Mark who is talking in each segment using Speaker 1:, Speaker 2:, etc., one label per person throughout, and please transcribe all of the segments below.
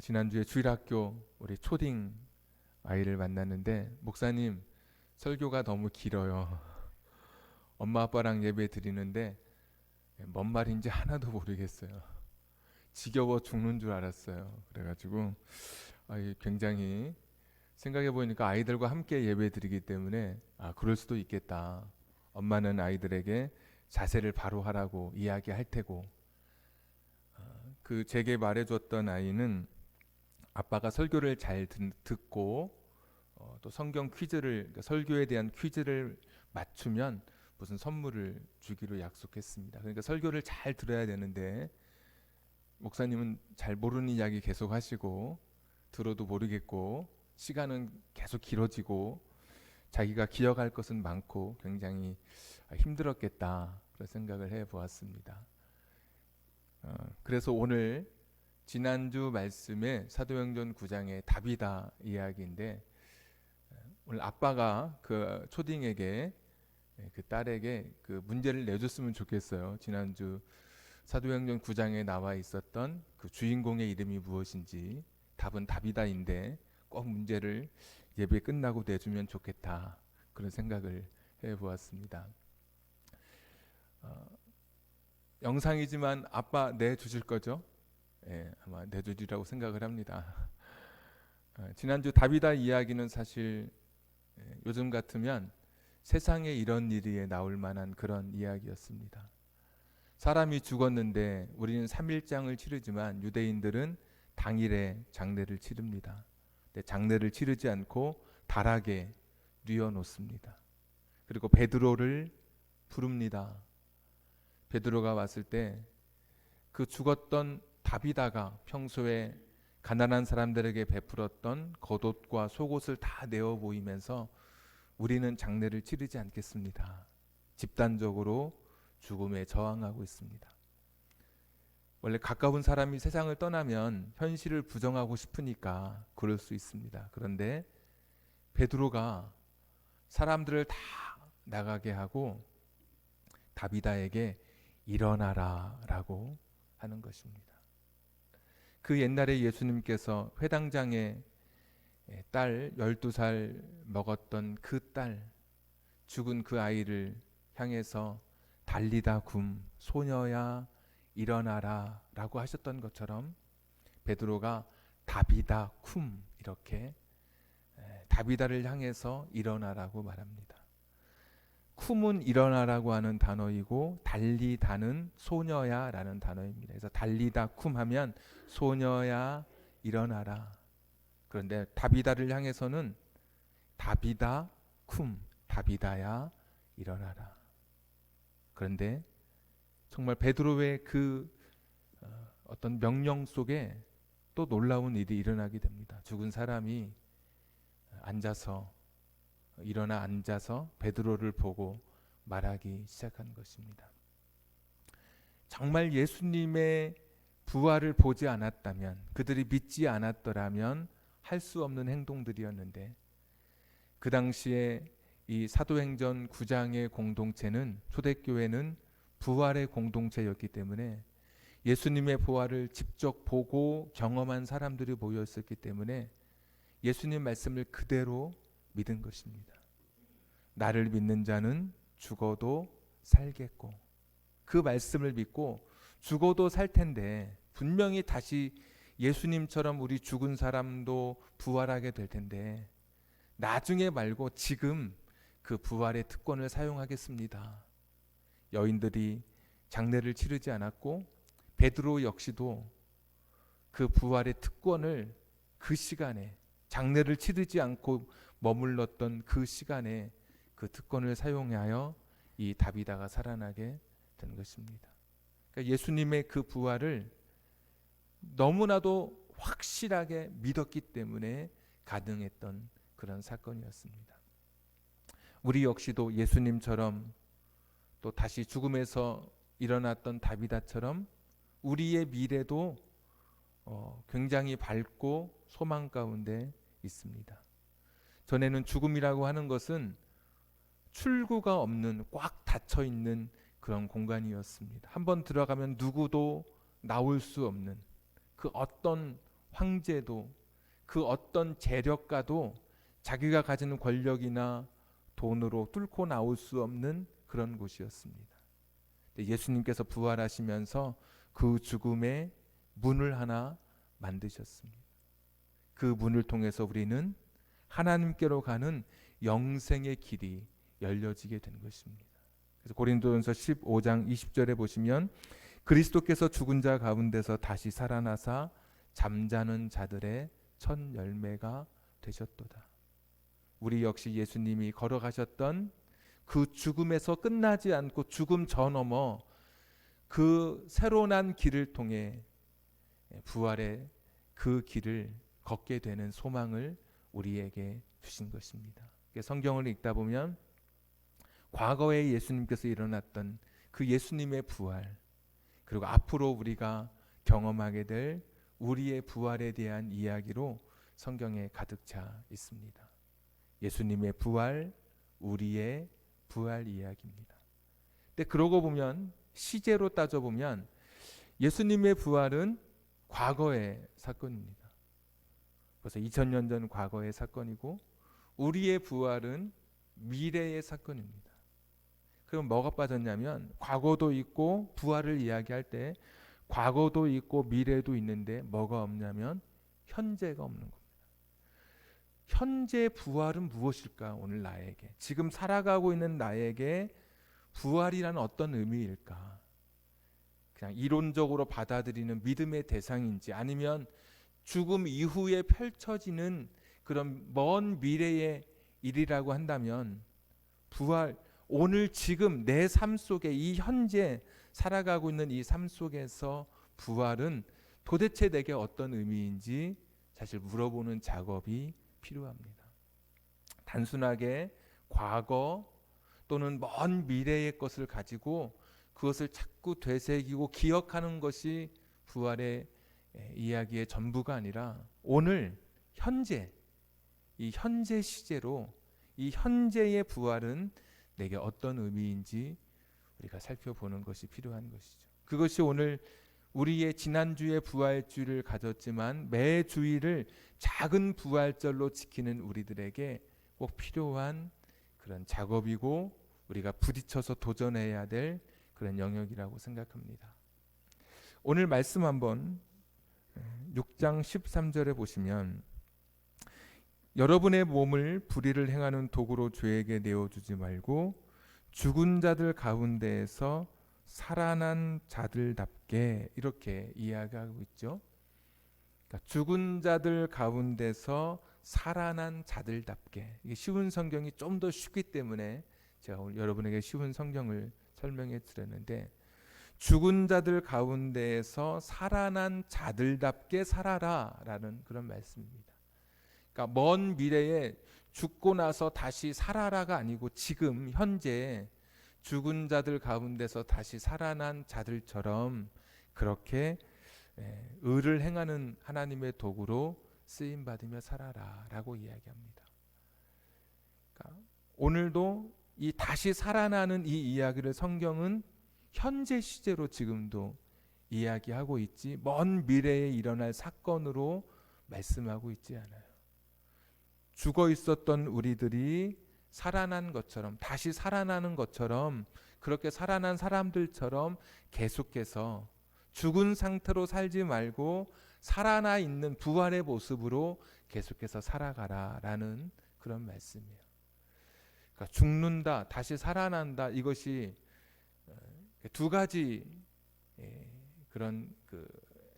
Speaker 1: 지난주에 주일학교 우리 초딩 아이를 만났는데 목사님 설교가 너무 길어요. 엄마 아빠랑 예배 드리는데 뭔 말인지 하나도 모르겠어요. 지겨워 죽는 줄 알았어요. 그래가지고 굉장히 생각해 보니까 아이들과 함께 예배 드리기 때문에 그럴 수도 있겠다. 엄마는 아이들에게 자세를 바로 하라고 이야기할 테고 그 제게 말해줬던 아이는 아빠가 설교를 잘 듣고 또 성경 퀴즈를 그러니까 설교에 대한 퀴즈를 맞추면 무슨 선물을 주기로 약속했습니다. 그러니까 설교를 잘 들어야 되는데 목사님은 잘 모르는 이야기 계속 하시고 들어도 모르겠고 시간은 계속 길어지고 자기가 기억할 것은 많고 굉장히 힘들었겠다 그런 생각을 해보았습니다. 그래서 오늘 지난주 말씀의 사도행전 9장의 다비다 이야기인데 오늘 아빠가 그 초딩에게 그 딸에게 그 문제를 내줬으면 좋겠어요. 지난주 사도행전 9장에 나와 있었던 그 주인공의 이름이 무엇인지 답은 다비다인데 꼭 문제를 예배 끝나고 내주면 좋겠다 그런 생각을 해보았습니다. 영상이지만 아빠 내주실 거죠? 아마 내주리라고 생각을 합니다. 지난주 다비다 이야기는 사실 요즘 같으면 세상에 이런 일이 나올 만한 그런 이야기였습니다. 사람이 죽었는데 우리는 3일장을 치르지만 유대인들은 당일에 장례를 치릅니다. 근데 장례를 치르지 않고 다락에 뉘어놓습니다. 그리고 베드로를 부릅니다. 베드로가 왔을 때 그 죽었던 다비다가 평소에 가난한 사람들에게 베풀었던 겉옷과 속옷을 다 내어 보이면서 우리는 장례를 치르지 않겠습니다. 집단적으로 죽음에 저항하고 있습니다. 원래 가까운 사람이 세상을 떠나면 현실을 부정하고 싶으니까 그럴 수 있습니다. 그런데 베드로가 사람들을 다 나가게 하고 다비다에게 일어나라 라고 하는 것입니다. 그 옛날에 예수님께서 회당장에 딸 12살 먹었던 그 딸 죽은 그 아이를 향해서 달리다 굼 소녀야 일어나라 라고 하셨던 것처럼 베드로가 다비다 쿰 이렇게 다비다를 향해서 일어나라고 말합니다. 쿰은 일어나라고 하는 단어이고 달리다는 소녀야 라는 단어입니다. 그래서 달리다 쿰 하면 소녀야 일어나라. 그런데 다비다를 향해서는 다비다 쿰 다비다야 일어나라. 그런데 정말 베드로의 그 어떤 명령 속에 또 놀라운 일이 일어나게 됩니다. 죽은 사람이 일어나 앉아서 베드로를 보고 말하기 시작한 것입니다. 정말 예수님의 부활을 보지 않았다면, 그들이 믿지 않았더라면 할 수 없는 행동들이었는데 그 당시에 이 사도행전 9장의 공동체는 초대교회는 부활의 공동체였기 때문에 예수님의 부활을 직접 보고 경험한 사람들이 모여 있었기 때문에 예수님 말씀을 그대로 믿은 것입니다. 나를 믿는 자는 죽어도 살겠고 그 말씀을 믿고 죽어도 살 텐데 분명히 다시 예수님처럼 우리 죽은 사람도 부활하게 될 텐데 나중에 말고 지금 그 부활의 특권을 사용하겠습니다. 여인들이 장례를 치르지 않았고 베드로 역시도 그 부활의 특권을 그 시간에 장례를 치르지 않고 머물렀던 그 시간에 그 특권을 사용하여 이 다비다가 살아나게 된 것입니다. 그러니까 예수님의 그 부활을 너무나도 확실하게 믿었기 때문에 가능했던 그런 사건이었습니다. 우리 역시도 예수님처럼 또 다시 죽음에서 일어났던 다비다처럼 우리의 미래도 굉장히 밝고 소망 가운데 있습니다. 전에는 죽음이라고 하는 것은 출구가 없는 꽉 닫혀 있는 그런 공간이었습니다. 한번 들어가면 누구도 나올 수 없는 그 어떤 황제도 그 어떤 재력가도 자기가 가지는 권력이나 돈으로 뚫고 나올 수 없는 그런 곳이었습니다. 예수님께서 부활하시면서 그 죽음의 문을 하나 만드셨습니다. 그 문을 통해서 우리는 하나님께로 가는 영생의 길이 열려지게 된 것입니다. 그래서 고린도전서 15장 20절에 보시면 그리스도께서 죽은 자 가운데서 다시 살아나사 잠자는 자들의 첫 열매가 되셨도다. 우리 역시 예수님이 걸어가셨던 그 죽음에서 끝나지 않고 죽음 저 너머 그 새로 난 길을 통해 부활의 그 길을 걷게 되는 소망을 우리에게 주신 것입니다. 성경을 읽다 보면 과거에 예수님께서 일어났던 그 예수님의 부활, 그리고 앞으로 우리가 경험하게 될 우리의 부활에 대한 이야기로 성경에 가득 차 있습니다. 예수님의 부활, 우리의 부활 이야기입니다. 근데 그러고 보면 시제로 따져보면 예수님의 부활은 과거의 사건입니다. 벌써 2000년 전 과거의 사건이고 우리의 부활은 미래의 사건입니다. 그럼 뭐가 빠졌냐면 과거도 있고 부활을 이야기할 때 과거도 있고 미래도 있는데 뭐가 없냐면 현재가 없는 겁니다. 현재 부활은 무엇일까? 오늘 나에게 지금 살아가고 있는 나에게 부활이라는 어떤 의미일까? 그냥 이론적으로 받아들이는 믿음의 대상인지 아니면 죽음 이후에 펼쳐지는 그런 먼 미래의 일이라고 한다면 부활, 오늘 지금 내 삶 속에 이 현재 살아가고 있는 이 삶 속에서 부활은 도대체 내게 어떤 의미인지 사실 물어보는 작업이 필요합니다. 단순하게 과거 또는 먼 미래의 것을 가지고 그것을 자꾸 되새기고 기억하는 것이 부활의 이야기의 전부가 아니라 오늘 현재, 이 현재 시제로 이 현재의 부활은 내게 어떤 의미인지 우리가 살펴보는 것이 필요한 것이죠. 그것이 오늘 우리의 지난주에 부활주일을 가졌지만 매 주일을 작은 부활절로 지키는 우리들에게 꼭 필요한 그런 작업이고 우리가 부딪혀서 도전해야 될 그런 영역이라고 생각합니다. 오늘 말씀 한번 6장 13절에 보시면 여러분의 몸을 불의를 행하는 도구로 죄에게 내어주지 말고 죽은 자들 가운데에서 살아난 자들답게 이렇게 이야기하고 있죠. 그러니까 죽은 자들 가운데서 살아난 자들답게. 이게 쉬운 성경이 좀 더 쉽기 때문에 제가 오늘 여러분에게 쉬운 성경을 설명해 드렸는데 죽은 자들 가운데에서 살아난 자들답게 살아라라는 그런 말씀입니다. 그러니까 먼 미래에 죽고 나서 다시 살아라가 아니고 지금 현재 죽은 자들 가운데서 다시 살아난 자들처럼 그렇게 의를 행하는 하나님의 도구로 쓰임 받으며 살아라라고 이야기합니다. 그러니까 오늘도 이 다시 살아나는 이 이야기를 성경은 현재 시제로 지금도 이야기하고 있지 먼 미래에 일어날 사건으로 말씀하고 있지 않아요. 죽어 있었던 우리들이 살아난 것처럼 다시 살아나는 것처럼 그렇게 살아난 사람들처럼 계속해서 죽은 상태로 살지 말고 살아나 있는 부활의 모습으로 계속해서 살아가라라는 그런 말씀이에요. 그러니까 죽는다, 다시 살아난다 이것이 두 가지 그런 그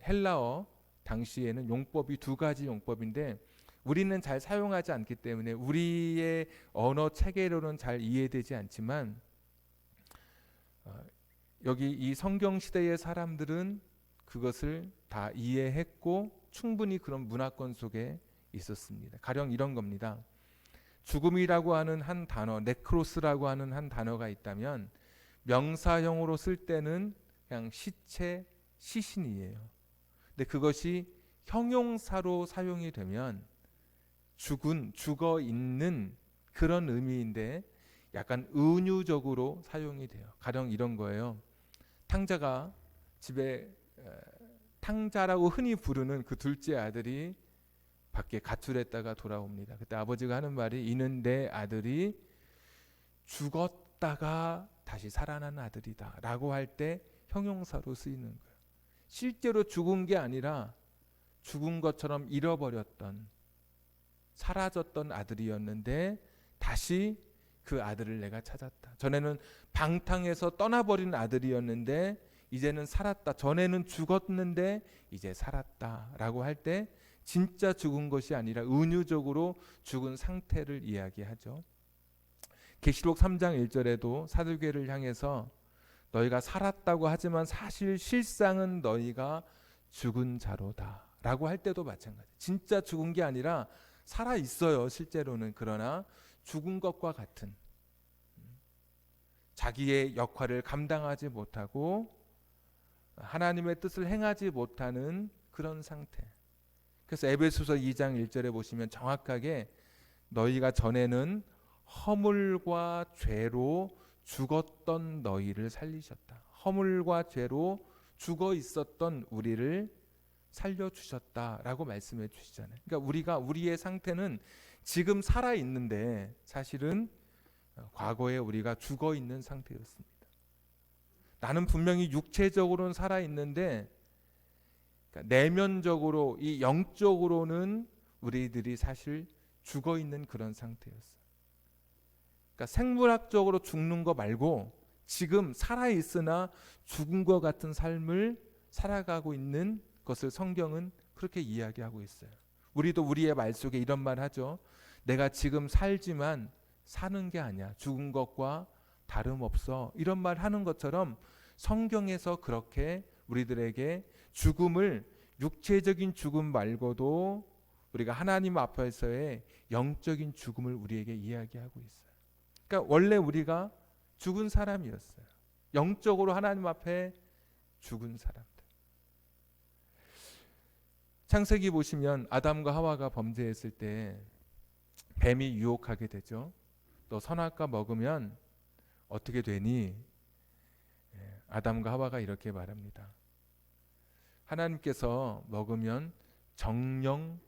Speaker 1: 헬라어 당시에는 용법이 두 가지 용법인데 우리는 잘 사용하지 않기 때문에 우리의 언어 체계로는 잘 이해되지 않지만 여기 이 성경 시대의 사람들은 그것을 다 이해했고 충분히 그런 문화권 속에 있었습니다. 가령 이런 겁니다. 죽음이라고 하는 한 단어, 네크로스라고 하는 한 단어가 있다면 명사형으로 쓸 때는 그냥 시체, 시신이에요. 근데 그것이 형용사로 사용이 되면 죽어 있는 그런 의미인데 약간 은유적으로 사용이 돼요. 가령 이런 거예요. 탕자가 집에 탕자라고 흔히 부르는 그 둘째 아들이 밖에 가출했다가 돌아옵니다. 그때 아버지가 하는 말이, 이는 내 아들이 죽었다가 다시 살아난 아들이다 라고 할 때 형용사로 쓰이는 거예요. 실제로 죽은 게 아니라 죽은 것처럼 잃어버렸던, 사라졌던 아들이었는데 다시 그 아들을 내가 찾았다. 전에는 방탕해서 떠나버린 아들이었는데 이제는 살았다. 전에는 죽었는데 이제 살았다 라고 할 때 진짜 죽은 것이 아니라 은유적으로 죽은 상태를 이야기하죠. 계시록 3장 1절에도 사두개를 향해서 너희가 살았다고 하지만 사실 실상은 너희가 죽은 자로다 라고 할 때도 마찬가지. 진짜 죽은 게 아니라 살아 있어요 실제로는. 그러나 죽은 것과 같은, 자기의 역할을 감당하지 못하고 하나님의 뜻을 행하지 못하는 그런 상태. 그래서 에베소서 2장 1절에 보시면 정확하게 너희가 전에는 허물과 죄로 죽었던 너희를 살리셨다. 허물과 죄로 죽어 있었던 우리를 살려주셨다라고 말씀해 주시잖아요. 그러니까 우리의 상태는 지금 살아 있는데 사실은 과거에 우리가 죽어 있는 상태였습니다. 나는 분명히 육체적으로는 살아 있는데 그러니까 내면적으로, 이 영적으로는 우리들이 사실 죽어 있는 그런 상태였어요. 그러니까 생물학적으로 죽는 거 말고 지금 살아 있으나 죽은 것 같은 삶을 살아가고 있는 것을 성경은 그렇게 이야기하고 있어요. 우리도 우리의 말 속에 이런 말 하죠. 내가 지금 살지만 사는 게 아니야. 죽은 것과 다름없어. 이런 말 하는 것처럼 성경에서 그렇게 우리들에게 죽음을, 육체적인 죽음 말고도 우리가 하나님 앞에서의 영적인 죽음을 우리에게 이야기하고 있어요. 그러니까 원래 우리가 죽은 사람이었어요. 영적으로 하나님 앞에 죽은 사람들. 창세기 보시면 아담과 하와가 범죄했을 때 뱀이 유혹하게 되죠. 너 선악과 먹으면 어떻게 되니? 아담과 하와가 이렇게 말합니다. 하나님께서 먹으면 정령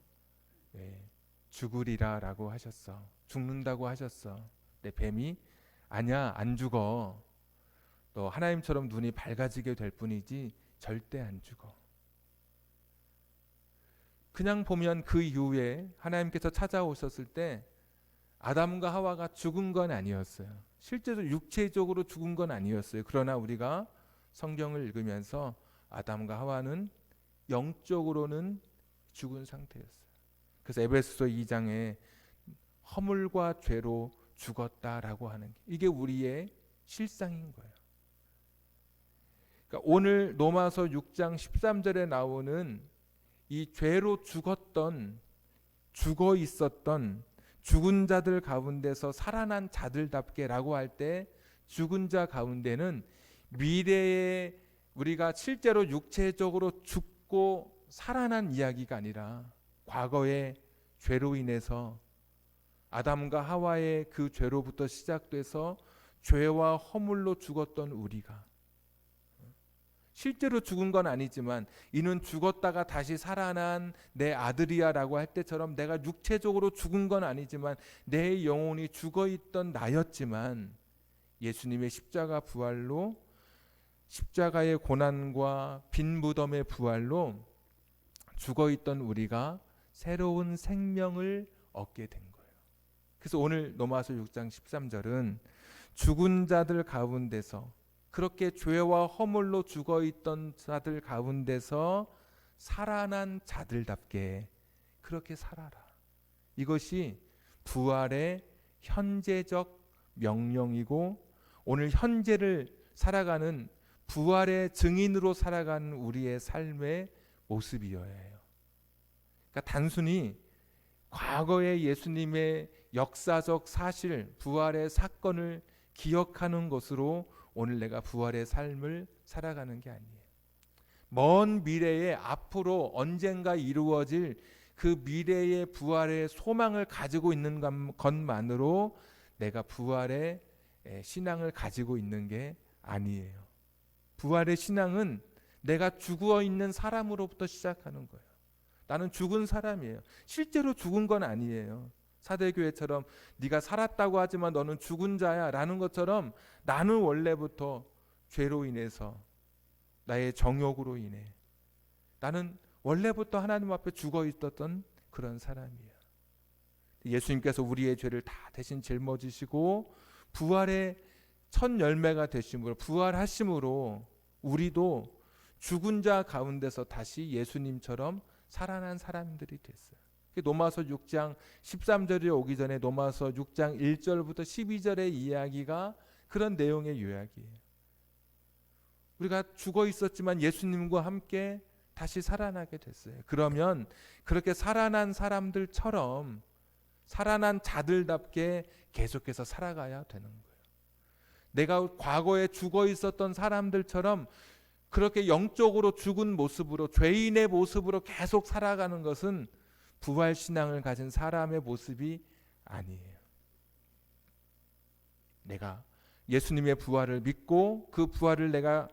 Speaker 1: 죽으리라 라고 하셨어. 죽는다고 하셨어. 근데 뱀이 아니야, 안 죽어. 너 하나님처럼 눈이 밝아지게 될 뿐이지 절대 안 죽어. 그냥 보면 그 이후에 하나님께서 찾아오셨을 때 아담과 하와가 죽은 건 아니었어요. 실제로 육체적으로 죽은 건 아니었어요. 그러나 우리가 성경을 읽으면서 아담과 하와는 영적으로는 죽은 상태였어요. 그래서 에베소서 2장에 허물과 죄로 죽었다라고 하는 게, 이게 우리의 실상인 거예요. 그러니까 오늘 로마서 6장 13절에 나오는 이 죄로 죽었던, 죽어 있었던 죽은 자들 가운데서 살아난 자들답게라고 할 때 죽은 자 가운데는 미래에 우리가 실제로 육체적으로 죽고 살아난 이야기가 아니라 과거의 죄로 인해서 아담과 하와의 그 죄로부터 시작돼서 죄와 허물로 죽었던 우리가, 실제로 죽은 건 아니지만 이는 죽었다가 다시 살아난 내 아들이야 라고 할 때처럼 내가 육체적으로 죽은 건 아니지만 내 영혼이 죽어있던 나였지만 예수님의 십자가 부활로, 십자가의 고난과 빈 무덤의 부활로 죽어있던 우리가 새로운 생명을 얻게 된 거예요. 그래서 오늘 로마서 6장 13절은 죽은 자들 가운데서, 그렇게 죄와 허물로 죽어있던 자들 가운데서 살아난 자들답게 그렇게 살아라. 이것이 부활의 현재적 명령이고 오늘 현재를 살아가는, 부활의 증인으로 살아가는 우리의 삶의 모습이어야 해요. 그러니까 단순히 과거의 예수님의 역사적 사실, 부활의 사건을 기억하는 것으로 오늘 내가 부활의 삶을 살아가는 게 아니에요. 먼 미래에 앞으로 언젠가 이루어질 그 미래의 부활의 소망을 가지고 있는 것만으로 내가 부활의 신앙을 가지고 있는 게 아니에요. 부활의 신앙은 내가 죽어 있는 사람으로부터 시작하는 거예요. 나는 죽은 사람이에요. 실제로 죽은 건 아니에요. 사대교회처럼 네가 살았다고 하지만 너는 죽은 자야 라는 것처럼 나는 원래부터 죄로 인해서 나의 정욕으로 인해 나는 원래부터 하나님 앞에 죽어 있었던 그런 사람이에요. 예수님께서 우리의 죄를 다 대신 짊어지시고 부활의 첫 열매가 되심으로, 부활하심으로 우리도 죽은 자 가운데서 다시 예수님처럼 살아난 사람들이 됐어요. 로마서 6장 13절에 오기 전에 로마서 6장 1절부터 12절의 이야기가 그런 내용의 요약이에요. 우리가 죽어 있었지만 예수님과 함께 다시 살아나게 됐어요. 그러면 그렇게 살아난 사람들처럼 살아난 자들답게 계속해서 살아가야 되는 거예요. 내가 과거에 죽어 있었던 사람들처럼 그렇게 영적으로 죽은 모습으로, 죄인의 모습으로 계속 살아가는 것은 부활신앙을 가진 사람의 모습이 아니에요. 내가 예수님의 부활을 믿고 그 부활을 내가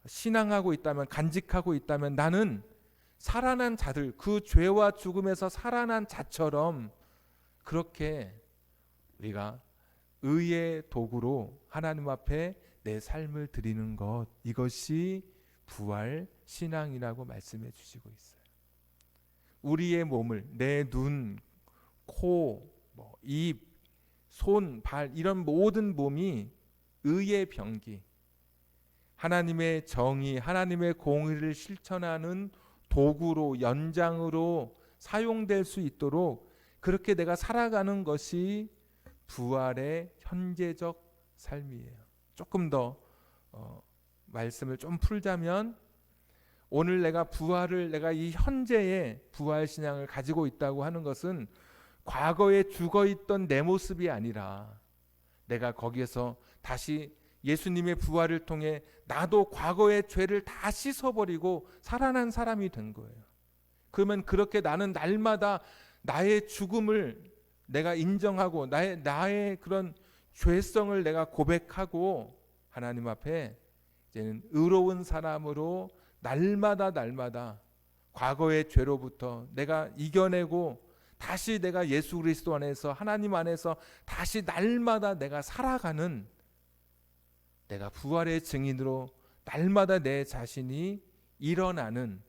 Speaker 1: 신앙하고 있다면, 간직하고 있다면 나는 살아난 자들, 그 죄와 죽음에서 살아난 자처럼 그렇게 우리가 의의 도구로 하나님 앞에 내 삶을 드리는 것, 이것이 부활 신앙이라고 말씀해 주시고 있어요. 우리의 몸을, 내 눈, 코, 입, 손, 발, 이런 모든 몸이 의의 병기, 하나님의 정의, 하나님의 공의를 실천하는 도구로, 연장으로 사용될 수 있도록 그렇게 내가 살아가는 것이 부활의 현재적 삶이에요. 조금 더 말씀을 좀 풀자면, 오늘 내가 부활을, 내가 이 현재의 부활 신앙을 가지고 있다고 하는 것은 과거에 죽어 있던 내 모습이 아니라 내가 거기에서 다시 예수님의 부활을 통해 나도 과거의 죄를 다 씻어버리고 살아난 사람이 된 거예요. 그러면 그렇게 나는 날마다 나의 죽음을 내가 인정하고 나의 그런 죄성을 내가 고백하고 하나님 앞에 이제는 의로운 사람으로 날마다 과거의 죄로부터 내가 이겨내고 다시 내가 예수 그리스도 안에서, 하나님 안에서 다시 날마다 내가 살아가는, 내가 부활의 증인으로 날마다 내 자신이 일어나는,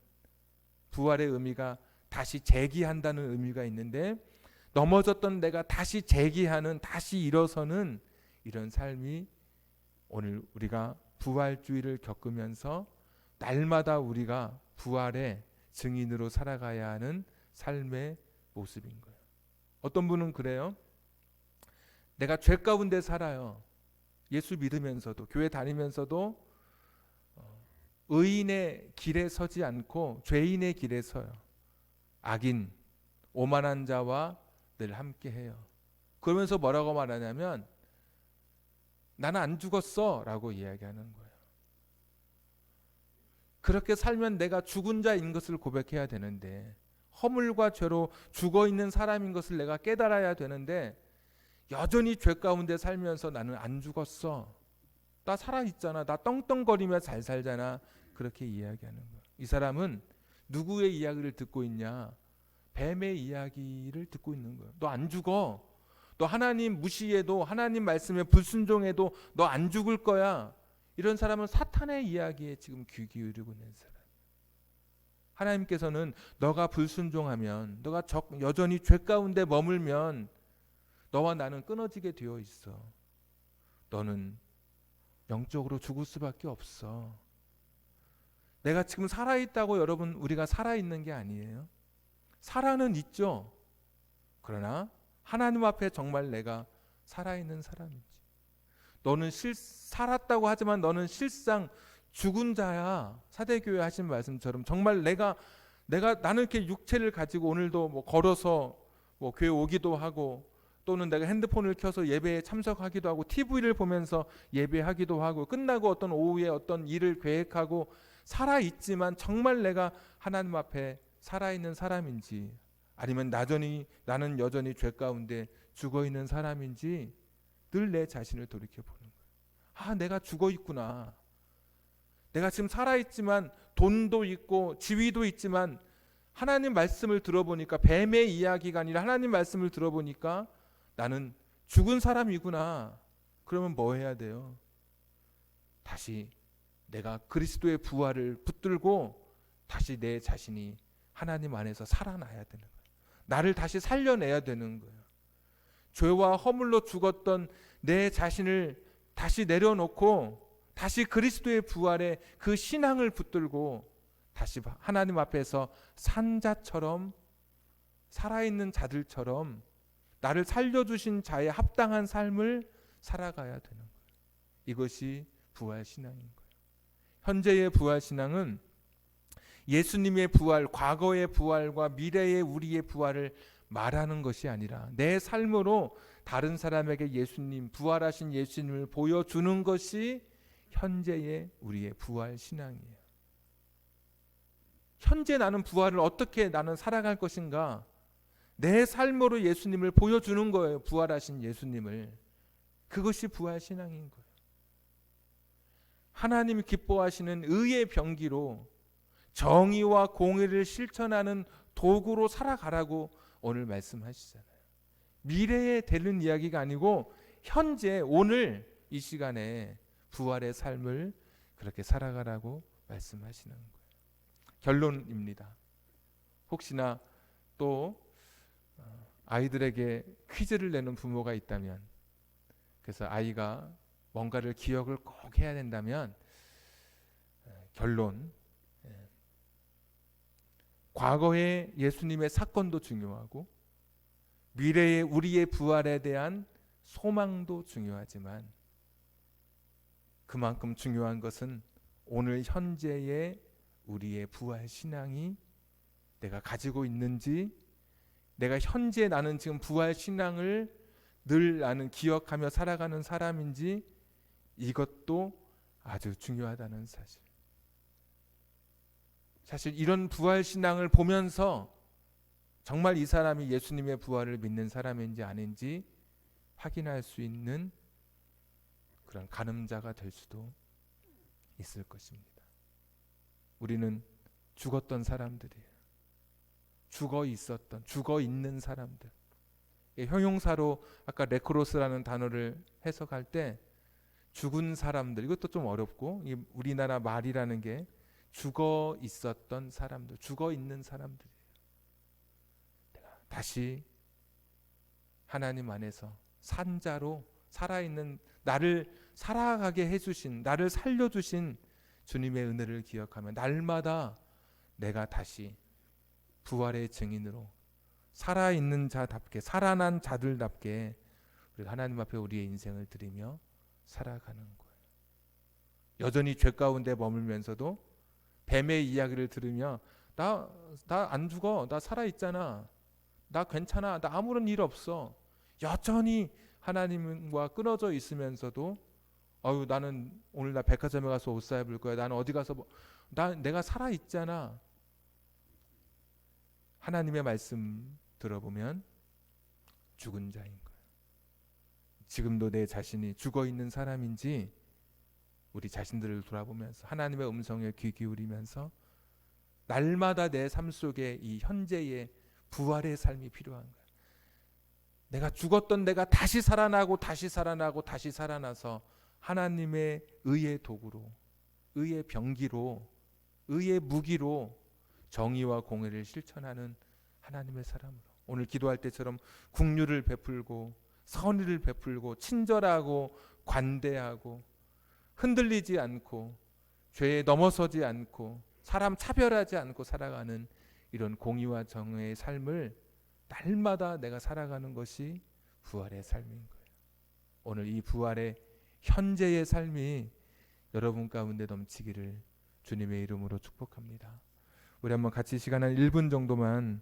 Speaker 1: 부활의 의미가 다시 재기한다는 의미가 있는데, 넘어졌던 내가 다시 재기하는, 다시 일어서는 이런 삶이 오늘 우리가 부활주의를 겪으면서 날마다 우리가 부활의 증인으로 살아가야 하는 삶의 모습인 거예요. 어떤 분은 그래요. 내가 죄 가운데 살아요. 예수 믿으면서도, 교회 다니면서도 의인의 길에 서지 않고 죄인의 길에 서요. 악인, 오만한 자와 늘 함께 해요. 그러면서 뭐라고 말하냐면 나는 안 죽었어 라고 이야기하는 거예요. 그렇게 살면 내가 죽은 자인 것을 고백해야 되는데, 허물과 죄로 죽어 있는 사람인 것을 내가 깨달아야 되는데, 여전히 죄 가운데 살면서 나는 안 죽었어, 나 살아있잖아, 나 떵떵거리며 잘 살잖아, 그렇게 이야기하는 거예요. 이 사람은 누구의 이야기를 듣고 있냐? 뱀의 이야기를 듣고 있는 거예요. 너 안 죽어, 너 하나님 무시해도, 하나님 말씀에 불순종해도 너 안 죽을 거야. 이런 사람은 사탄의 이야기에 지금 귀 기울이고 있는 사람. 하나님께서는 너가 불순종하면, 너가 여전히 죄 가운데 머물면 너와 나는 끊어지게 되어 있어. 너는 영적으로 죽을 수밖에 없어. 내가 지금 살아있다고 여러분, 우리가 살아있는 게 아니에요. 살아는 있죠. 그러나 하나님 앞에 정말 내가 살아있는 사람인지, 너는 살았다고 하지만 너는 실상 죽은 자야. 사대교회 하신 말씀처럼 정말 나는 이렇게 육체를 가지고 오늘도 걸어서 교회 오기도 하고, 또는 내가 핸드폰을 켜서 예배에 참석하기도 하고, TV를 보면서 예배하기도 하고, 끝나고 어떤 오후에 어떤 일을 계획하고 살아있지만 정말 내가 하나님 앞에 살아있는 사람인지, 아니면 나는 여전히 죄 가운데 죽어있는 사람인지 늘 내 자신을 돌이켜보는 거예요. 내가 죽어있구나. 내가 지금 살아있지만 돈도 있고 지위도 있지만 하나님 말씀을 들어보니까 뱀의 이야기가 아니라 하나님 말씀을 들어보니까 나는 죽은 사람이구나. 그러면 뭐 해야 돼요? 다시 내가 그리스도의 부활을 붙들고 다시 내 자신이 하나님 안에서 살아나야 되는 거예요. 나를 다시 살려내야 되는 거예요. 죄와 허물로 죽었던 내 자신을 다시 내려놓고 다시 그리스도의 부활의 그 신앙을 붙들고 다시 하나님 앞에서 산자처럼 살아있는 자들처럼 나를 살려주신 자의 합당한 삶을 살아가야 되는 거예요. 이것이 부활신앙인 거예요. 현재의 부활신앙은 예수님의 부활, 과거의 부활과 미래의 우리의 부활을 말하는 것이 아니라 내 삶으로 다른 사람에게 예수님, 부활하신 예수님을 보여주는 것이 현재의 우리의 부활신앙이에요. 현재 나는 부활을 어떻게 나는 살아갈 것인가? 내 삶으로 예수님을 보여주는 거예요. 부활하신 예수님을. 그것이 부활신앙인 거예요. 하나님이 기뻐하시는 의의 병기로 정의와 공의를 실천하는 도구로 살아가라고 오늘 말씀하시잖아요. 미래에 되는 이야기가 아니고 현재 오늘 이 시간에 부활의 삶을 그렇게 살아가라고 말씀하시는 거예요. 결론입니다. 혹시나 또 아이들에게 퀴즈를 내는 부모가 있다면, 그래서 아이가 뭔가를 기억을 꼭 해야 된다면 결론, 과거의 예수님의 사건도 중요하고 미래의 우리의 부활에 대한 소망도 중요하지만 그만큼 중요한 것은 오늘 현재의 우리의 부활 신앙이 내가 가지고 있는지, 내가 현재 나는 지금 부활 신앙을 늘 나는 기억하며 살아가는 사람인지, 이것도 아주 중요하다는 사실. 사실 이런 부활 신앙을 보면서 정말 이 사람이 예수님의 부활을 믿는 사람인지 아닌지 확인할 수 있는 그런 가늠자가 될 수도 있을 것입니다. 우리는 죽었던 사람들이에요. 죽어 있었던, 죽어 있는 사람들. 형용사로 아까 레크로스라는 단어를 해석할 때 죽은 사람들, 이것도 좀 어렵고, 우리나라 말이라는 게 죽어 있었던 사람들, 죽어 있는 사람들이에요. 다시 하나님 안에서 산자로 살아있는, 나를 살아가게 해주신, 나를 살려주신 주님의 은혜를 기억하며 날마다 내가 다시 부활의 증인으로 살아있는 자답게, 살아난 자들답게 우리가 하나님 앞에 우리의 인생을 드리며 살아가는 거예요. 여전히 죄 가운데 머물면서도 뱀의 이야기를 들으며 나 안 죽어, 나 살아있잖아, 나 괜찮아, 나 아무런 일 없어, 여전히 하나님과 끊어져 있으면서도 나는 오늘 나 백화점에 가서 옷 사 입을 거야, 나는 어디 가서 내가 살아있잖아. 하나님의 말씀 들어보면 죽은 자인 거예요. 지금도 내 자신이 죽어 있는 사람인지 우리 자신들을 돌아보면서 하나님의 음성에 귀 기울이면서 날마다 내 삶 속에 이 현재의 부활의 삶이 필요한 거예요. 내가 죽었던 내가 다시 살아나고 다시 살아나고 다시 살아나서 하나님의 의의 도구로, 의의 병기로, 의의 무기로 정의와 공의를 실천하는 하나님의 사람으로 오늘 기도할 때처럼 긍휼을 베풀고 선의를 베풀고 친절하고 관대하고 흔들리지 않고 죄에 넘어서지 않고 사람 차별하지 않고 살아가는 이런 공의와 정의의 삶을 날마다 내가 살아가는 것이 부활의 삶인 거예요. 오늘 이 부활의 현재의 삶이 여러분 가운데 넘치기를 주님의 이름으로 축복합니다. 우리 한번 같이 시간 한 1분 정도만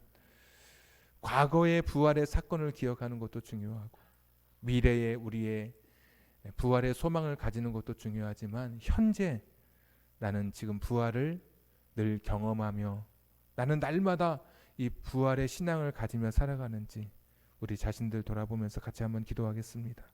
Speaker 1: 과거의 부활의 사건을 기억하는 것도 중요하고 미래의 우리의 부활의 소망을 가지는 것도 중요하지만 현재 나는 지금 부활을 늘 경험하며 나는 날마다 이 부활의 신앙을 가지며 살아가는지 우리 자신들 돌아보면서 같이 한번 기도하겠습니다.